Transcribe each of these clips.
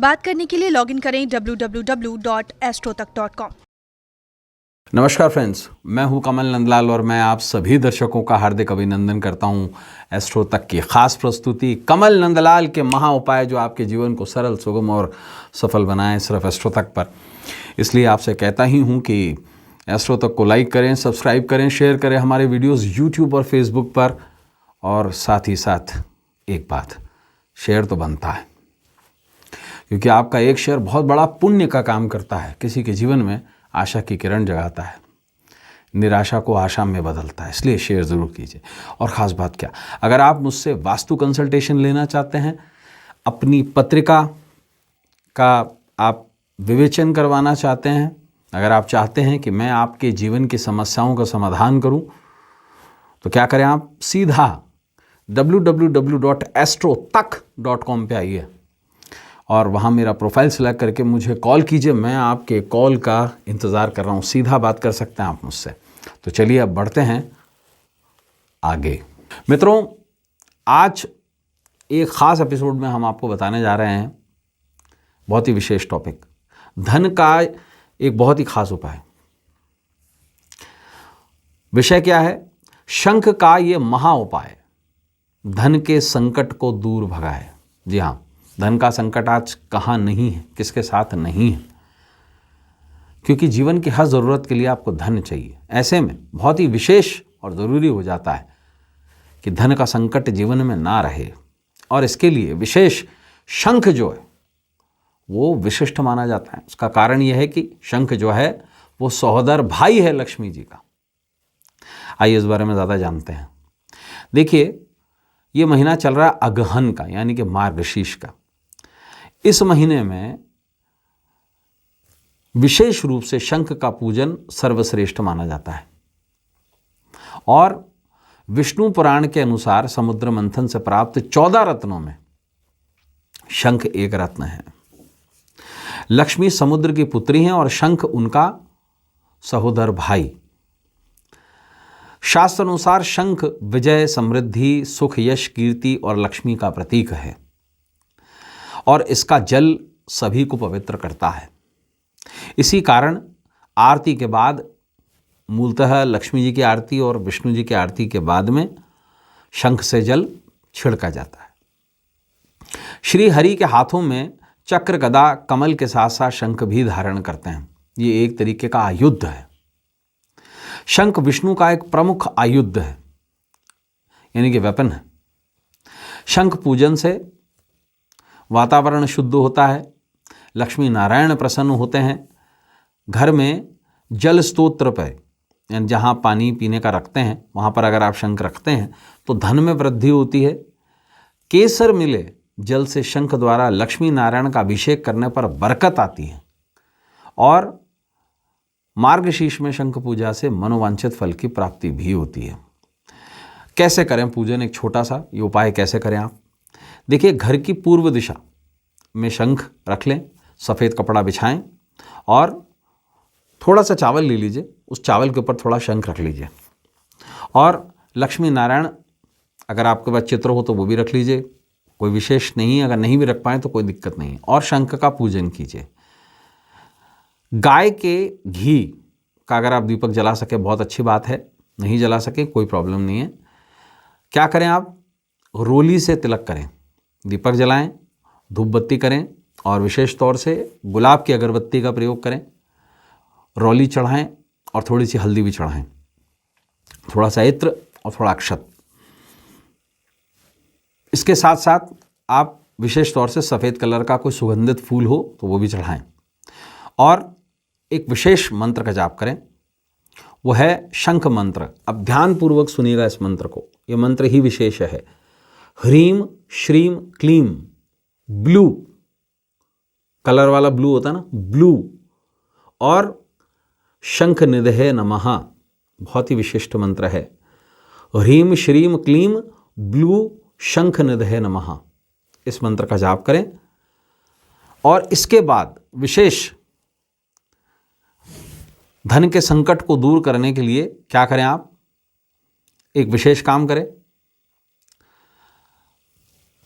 बात करने के लिए लॉगिन करें www.astrotak.com। नमस्कार फ्रेंड्स, मैं हूं कमल नंदलाल और मैं आप सभी दर्शकों का हार्दिक अभिनंदन करता हूं एस्ट्रो तक की खास प्रस्तुति कमल नंदलाल के महा उपाय जो आपके जीवन को सरल, सुगम और सफल बनाएं, सिर्फ एस्ट्रो तक पर। इसलिए आपसे कहता ही हूं कि एस्ट्रो तक को लाइक करें, सब्सक्राइब करें, शेयर करें हमारे वीडियोस यूट्यूब और फेसबुक पर। और साथ ही साथ एक बात, शेयर तो बनता है, क्योंकि आपका एक शेयर बहुत बड़ा पुण्य का काम करता है। किसी के जीवन में आशा की किरण जगाता है, निराशा को आशा में बदलता है। इसलिए शेयर ज़रूर कीजिए। और ख़ास बात क्या, अगर आप मुझसे वास्तु कंसल्टेशन लेना चाहते हैं, अपनी पत्रिका का आप विवेचन करवाना चाहते हैं, अगर आप चाहते हैं कि मैं आपके जीवन की समस्याओं का समाधान करूं, तो क्या करें, आप सीधा www.astrotak.com पे आइए और वहाँ मेरा प्रोफाइल सिलेक्ट करके मुझे कॉल कीजिए। मैं आपके कॉल का इंतज़ार कर रहा हूँ। सीधा बात कर सकते हैं आप मुझसे। तो चलिए अब बढ़ते हैं आगे। मित्रों, आज एक ख़ास एपिसोड में हम आपको बताने जा रहे हैं बहुत ही विशेष टॉपिक, धन का एक बहुत ही ख़ास उपाय। विषय क्या है? शंख का ये महा उपाय धन के संकट को दूर भगाए। जी हाँ, धन का संकट आज कहाँ नहीं है, किसके साथ नहीं है, क्योंकि जीवन की हर ज़रूरत के लिए आपको धन चाहिए। ऐसे में बहुत ही विशेष और ज़रूरी हो जाता है कि धन का संकट जीवन में ना रहे, और इसके लिए विशेष शंख जो है वो विशिष्ट माना जाता है। उसका कारण यह है कि शंख जो है वो सहोदर भाई है लक्ष्मी जी का। आइए इस बारे में ज़्यादा जानते हैं। देखिए, ये महीना चल रहा है अगहन का, यानी कि मार्गशीर्ष का। इस महीने में विशेष रूप से शंख का पूजन सर्वश्रेष्ठ माना जाता है। और विष्णु पुराण के अनुसार समुद्र मंथन से प्राप्त 14 रत्नों में शंख एक रत्न है। लक्ष्मी समुद्र की पुत्री हैं और शंख उनका सहोदर भाई। शास्त्र अनुसार शंख विजय, समृद्धि, सुख, यश, कीर्ति और लक्ष्मी का प्रतीक है, और इसका जल सभी को पवित्र करता है। इसी कारण आरती के बाद, मूलतः लक्ष्मी जी की आरती और विष्णु जी की आरती के बाद में शंख से जल छिड़का जाता है। श्री हरि के हाथों में चक्र, गदा, कमल के साथ साथ शंख भी धारण करते हैं। ये एक तरीके का आयुध है। शंख विष्णु का एक प्रमुख आयुध है, यानी कि वेपन है। शंख पूजन से वातावरण शुद्ध होता है, लक्ष्मी नारायण प्रसन्न होते हैं। घर में जल स्तोत्र पर, यानी जहाँ पानी पीने का रखते हैं वहाँ पर अगर आप शंख रखते हैं तो धन में वृद्धि होती है। केसर मिले जल से शंख द्वारा लक्ष्मी नारायण का अभिषेक करने पर बरकत आती है। और मार्गशीर्ष में शंख पूजा से मनोवांछित फल की प्राप्ति भी होती है। कैसे करें पूजन? एक छोटा सा ये उपाय कैसे करें आप देखिए। घर की पूर्व दिशा में शंख रख लें, सफ़ेद कपड़ा बिछाएं और थोड़ा सा चावल ले लीजिए, उस चावल के ऊपर थोड़ा शंख रख लीजिए। और लक्ष्मी नारायण अगर आपके पास चित्र हो तो वो भी रख लीजिए, कोई विशेष नहीं। अगर नहीं भी रख पाएँ तो कोई दिक्कत नहीं है। और शंख का पूजन कीजिए। गाय के घी का अगर आप दीपक जला सके बहुत अच्छी बात है, नहीं जला सके कोई प्रॉब्लम नहीं है। क्या करें, आप रोली से तिलक करें, दीपक जलाएं, धूप बत्ती करें और विशेष तौर से गुलाब की अगरबत्ती का प्रयोग करें। रोली चढ़ाएं और थोड़ी सी हल्दी भी चढ़ाएं, थोड़ा सा इत्र और थोड़ा अक्षत। इसके साथ साथ आप विशेष तौर से सफ़ेद कलर का कोई सुगंधित फूल हो तो वो भी चढ़ाएं। और एक विशेष मंत्र का जाप करें, वो है शंख मंत्र। अब ध्यानपूर्वक सुनिएगा इस मंत्र को, ये मंत्र ही विशेष है। ह्रीम श्रीम क्लीम, ब्लू कलर वाला ब्लू होता है ना, ब्लू, और शंख निधे नमः, बहुत ही विशिष्ट मंत्र है। ह्रीम श्रीम क्लीम ब्लू शंख निधे नमः, इस मंत्र का जाप करें। और इसके बाद विशेष धन के संकट को दूर करने के लिए क्या करें, आप एक विशेष काम करें,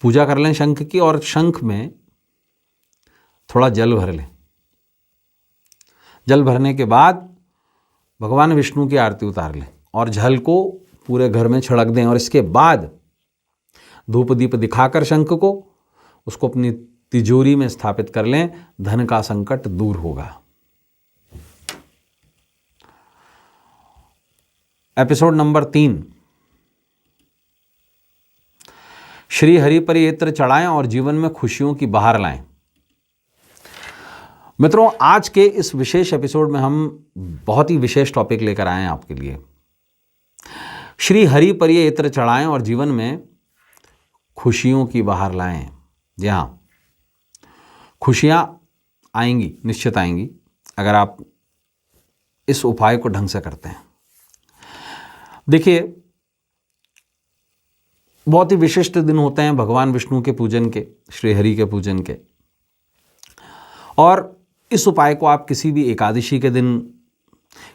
पूजा कर लें शंख की, और शंख में थोड़ा जल भर लें। जल भरने के बाद भगवान विष्णु की आरती उतार लें और जल को पूरे घर में छिड़क दें। और इसके बाद धूप दीप दिखाकर शंख को उसको अपनी तिजोरी में स्थापित कर लें। धन का संकट दूर होगा। एपिसोड नंबर 3, श्री हरि पर यत्र चढ़ाएं और जीवन में खुशियों की बहार लाएं। मित्रों, आज के इस विशेष एपिसोड में हम बहुत ही विशेष टॉपिक लेकर आए हैं आपके लिए। श्री हरि पर यत्र चढ़ाएं और जीवन में खुशियों की बहार लाएं। जी हाँ, खुशियां आएंगी, निश्चित आएंगी, अगर आप इस उपाय को ढंग से करते हैं। देखिए, बहुत ही विशिष्ट दिन होते हैं भगवान विष्णु के पूजन के, श्री हरि के पूजन के। और इस उपाय को आप किसी भी एकादशी के दिन,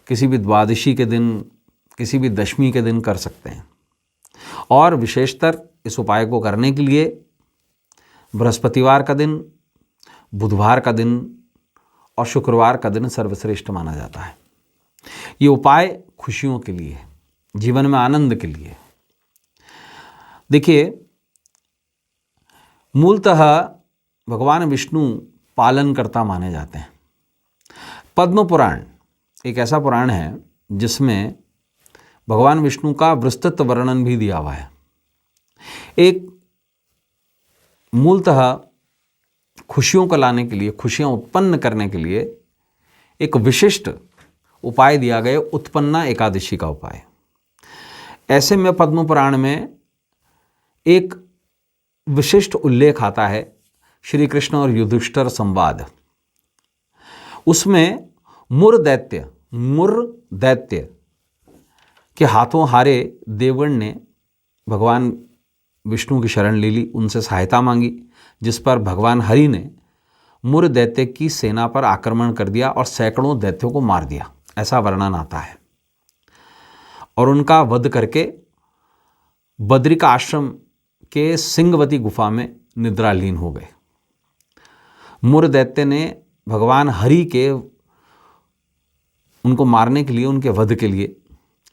किसी भी द्वादशी के दिन, किसी भी दशमी के दिन कर सकते हैं। और विशेषतर इस उपाय को करने के लिए बृहस्पतिवार का दिन, बुधवार का दिन और शुक्रवार का दिन सर्वश्रेष्ठ माना जाता है। ये उपाय खुशियों के लिए, जीवन में आनंद के लिए। देखिए, मूलतः भगवान विष्णु पालनकर्ता माने जाते हैं। पद्म पुराण एक ऐसा पुराण है जिसमें भगवान विष्णु का विस्तृत वर्णन भी दिया हुआ है। एक मूलतः खुशियों को लाने के लिए, खुशियां उत्पन्न करने के लिए एक विशिष्ट उपाय दिया गया, उत्पन्ना एकादशी का उपाय। ऐसे में पद्म पुराण में एक विशिष्ट उल्लेख आता है, श्री कृष्ण और युधिष्ठिर संवाद। उसमें मुर दैत्य के हाथों हारे देवगण ने भगवान विष्णु की शरण ले ली, उनसे सहायता मांगी, जिस पर भगवान हरि ने मुर दैत्य की सेना पर आक्रमण कर दिया और सैकड़ों दैत्यों को मार दिया, ऐसा वर्णन आता है। और उनका वध करके बद्रिका आश्रम के सिंहवती गुफा में निद्रालीन हो गए। मुर दैत्य ने भगवान हरि के उनको मारने के लिए, उनके वध के लिए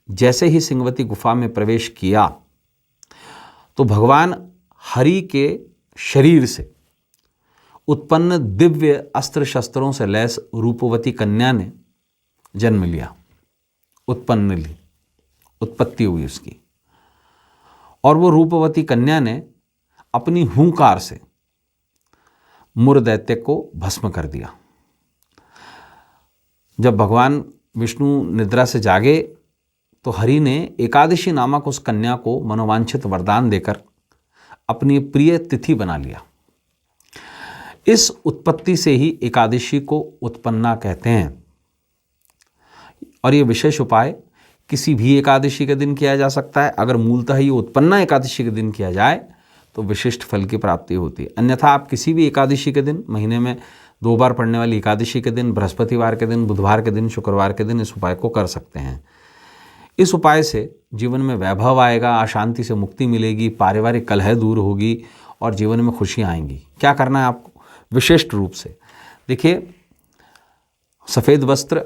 जैसे ही सिंहवती गुफा में प्रवेश किया तो भगवान हरि के शरीर से उत्पन्न दिव्य अस्त्र शस्त्रों से लैस रूपवती कन्या ने जन्म लिया, उत्पत्ति हुई उसकी। और वो रूपवती कन्या ने अपनी हुंकार से मुर दैत्य को भस्म कर दिया। जब भगवान विष्णु निद्रा से जागे तो हरि ने एकादशी नामक उस कन्या को मनोवांछित वरदान देकर अपनी प्रिय तिथि बना लिया। इस उत्पत्ति से ही एकादशी को उत्पन्ना कहते हैं। और ये विशेष उपाय किसी भी एकादशी के दिन किया जा सकता है। अगर मूलतः ये उत्पन्ना एकादशी के दिन किया जाए तो विशिष्ट फल की प्राप्ति होती है। अन्यथा आप किसी भी एकादशी के दिन, महीने में 2 बार पड़ने वाली एकादशी के दिन, बृहस्पतिवार के दिन, बुधवार के दिन, शुक्रवार के दिन इस उपाय को कर सकते हैं। इस उपाय से जीवन में वैभव आएगा, अशांति से मुक्ति मिलेगी, पारिवारिक कलह दूर होगी और जीवन में खुशियाँ आएंगी। क्या करना है आपको विशिष्ट रूप से? देखिए, सफ़ेद वस्त्र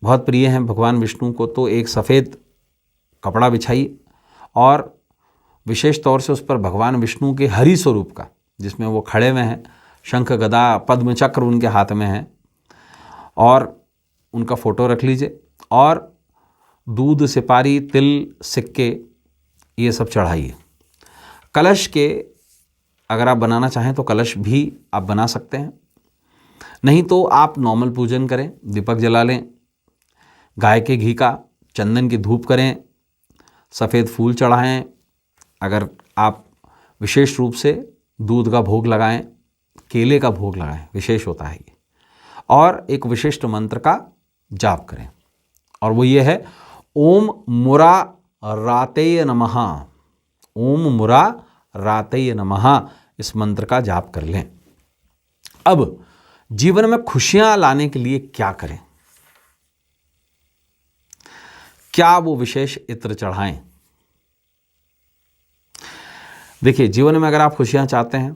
बहुत प्रिय हैं भगवान विष्णु को, तो एक सफ़ेद कपड़ा बिछाइए और विशेष तौर से उस पर भगवान विष्णु के हरि स्वरूप का, जिसमें वो खड़े हुए हैं, शंख गदा पद्म चक्र उनके हाथ में है, और उनका फोटो रख लीजिए और दूध, सिपारी, तिल, सिक्के ये सब चढ़ाइए। कलश के अगर आप बनाना चाहें तो कलश भी आप बना सकते हैं, नहीं तो आप नॉर्मल पूजन करें, दीपक जला लें, गाय के घी का, चंदन की धूप करें, सफ़ेद फूल चढ़ाएं। अगर आप विशेष रूप से दूध का भोग लगाएं, केले का भोग लगाएं, विशेष होता है ये। और एक विशिष्ट मंत्र का जाप करें और वो ये है, ओम मुरा रातेय नमः। ओम मुरा रातेय नमः, इस मंत्र का जाप कर लें। अब जीवन में खुशियां लाने के लिए क्या करें? क्या वो विशेष इत्र चढ़ाएं? देखिए, जीवन में अगर आप खुशियां चाहते हैं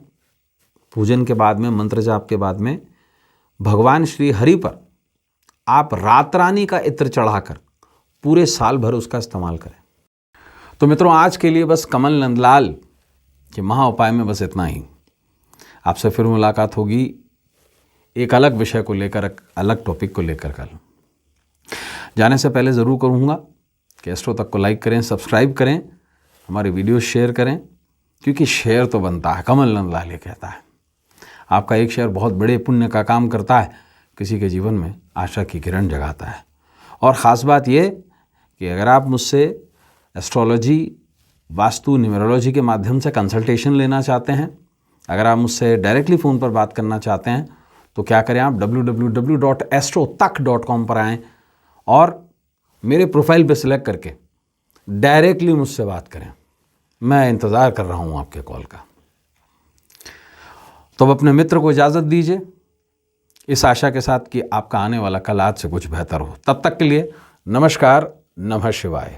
पूजन के बाद में, मंत्र जाप के बाद में भगवान श्री हरि पर आप रात रानी का इत्र चढ़ाकर पूरे साल भर उसका इस्तेमाल करें। तो मित्रों, आज के लिए बस कमल नंदलाल के महा उपाय में बस इतना ही। आपसे फिर मुलाकात होगी एक अलग विषय को लेकर, एक अलग टॉपिक को लेकर कल। जाने से पहले ज़रूर कहूँगा कि एस्ट्रो तक को लाइक करें, सब्सक्राइब करें, हमारे वीडियो शेयर करें, क्योंकि शेयर तो बनता है। कमल नंदलाल ये कहता है, आपका एक शेयर बहुत बड़े पुण्य का काम करता है, किसी के जीवन में आशा की किरण जगाता है। और ख़ास बात ये कि अगर आप मुझसे एस्ट्रोलॉजी, वास्तु, न्यूमरोलॉजी के माध्यम से कंसल्टेशन लेना चाहते हैं, अगर आप मुझसे डायरेक्टली फ़ोन पर बात करना चाहते हैं, तो क्या करें, आप www.astrotak.com पर आएँ और मेरे प्रोफाइल पे सिलेक्ट करके डायरेक्टली मुझसे बात करें। मैं इंतज़ार कर रहा हूँ आपके कॉल का। तो अब अपने मित्र को इजाज़त दीजिए, इस आशा के साथ कि आपका आने वाला कल आज से कुछ बेहतर हो। तब तक के लिए नमस्कार, नमः शिवाय।